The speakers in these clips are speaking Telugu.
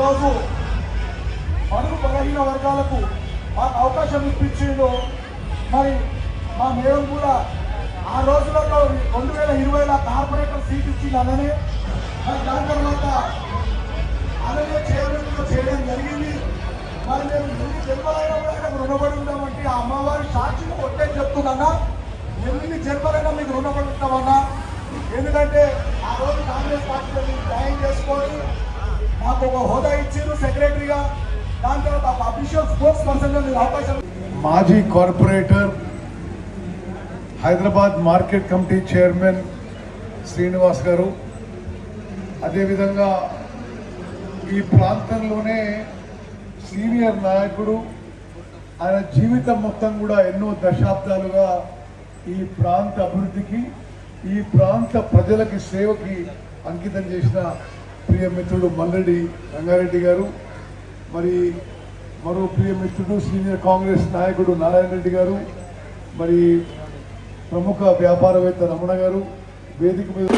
ఈరోజు బడుగు బలహీన వర్గాలకు మాకు అవకాశం ఇప్పించిండు. మరి మా మేడం కూడా ఆ రోజులలో 2020లో కార్పొరేటర్ సీట్ ఇచ్చింది అననే. మరి దాని తర్వాత అలాగే చేయడం జరిగింది. మరి మేము ఎన్ని జన్మలైనా కూడా రుణపడి ఉంటామంటే ఆ అమ్మవారి సాక్షిని కొట్టే చెప్తున్నా, ఎన్ని జన్మలైనా మీకు రుణపడి ఉంటామన్నా. ఎందుకంటే ఆ రోజు కాంగ్రెస్ పార్టీలో మీరు జాయిన్ చేసుకొని మాకు ఒక హోదా ఇచ్చారు సెక్రటరీగా. దాని తర్వాత ఒక అఫీషియల్ స్పోర్ట్స్ పర్సన్గా మీరు అవకాశం. మాజీ corporator Hyderabad market committee chairman Srinivas గారు, అదేవిధంగా ఈ ప్రాంతంలోనే సీనియర్ నాయకుడు, ఆయన జీవితం మొత్తం కూడా ఎన్నో దశాబ్దాలుగా ఈ ప్రాంత అభివృద్ధికి, ఈ ప్రాంత ప్రజలకి సేవకి అంకితం చేసిన ప్రియమిత్రుడు మల్లెడ్డి రంగారెడ్డి గారు, మరి మరో ప్రియమిత్రుడు సీనియర్ కాంగ్రెస్ నాయకుడు నారాయణ రెడ్డి గారు, మరి ప్రముఖ వ్యాపారవేత్త రమణ గారు వేదిక మీద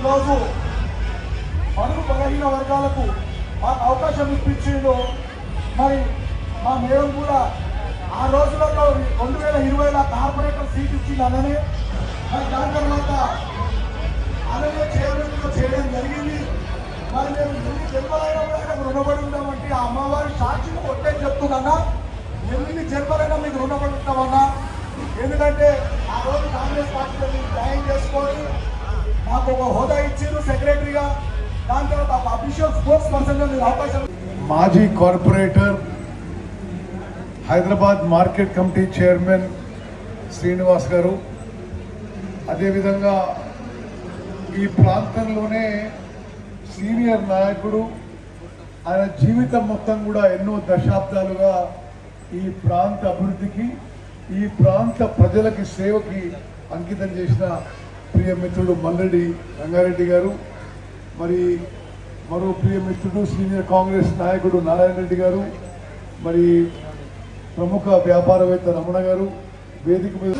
ఈరోజు బడుగు బలహీన వర్గాలకు మాకు అవకాశం ఇప్పించిండు. మరి మా మేడం కూడా ఆ రోజులలో 2020లో కార్పొరేటర్ సీట్ ఇచ్చింది అననే. మరి దాని తర్వాత అలాగే చేయడం జరిగింది. మరి మేము ఎన్ని జన్మలైనా కూడా రుణపడి ఉంటామంటే ఆ అమ్మవారి సాక్షిని కొట్టే చెప్తున్నా, ఎన్ని జన్మలైనా మీకు రుణపడి ఉంటామన్నా. ఎందుకంటే ఆ రోజు కాంగ్రెస్ పార్టీలో మీరు జాయిన్ చేసుకొని మాకు ఒక హోదా ఇచ్చారు సెక్రటరీగా. దాని తర్వాత ఒక అఫీషియల్ స్పోర్ట్స్ పర్సన్గా మీరు అవకాశం. మాజీ corporator Hyderabad market committee chairman Srinivas గారు, అదేవిధంగా ఈ ప్రాంతంలోనే సీనియర్ నాయకుడు, ఆయన జీవితం మొత్తం కూడా ఎన్నో దశాబ్దాలుగా ఈ ప్రాంత అభివృద్ధికి, ఈ ప్రాంత ప్రజలకి సేవకి అంకితం చేసిన ప్రియమిత్రుడు మల్లెడ్డి రంగారెడ్డి గారు, మరి మరో ప్రియమిత్రుడు సీనియర్ కాంగ్రెస్ నాయకుడు నారాయణ రెడ్డి గారు, మరి ప్రముఖ వ్యాపారవేత్త రమణ గారు వేదిక మీద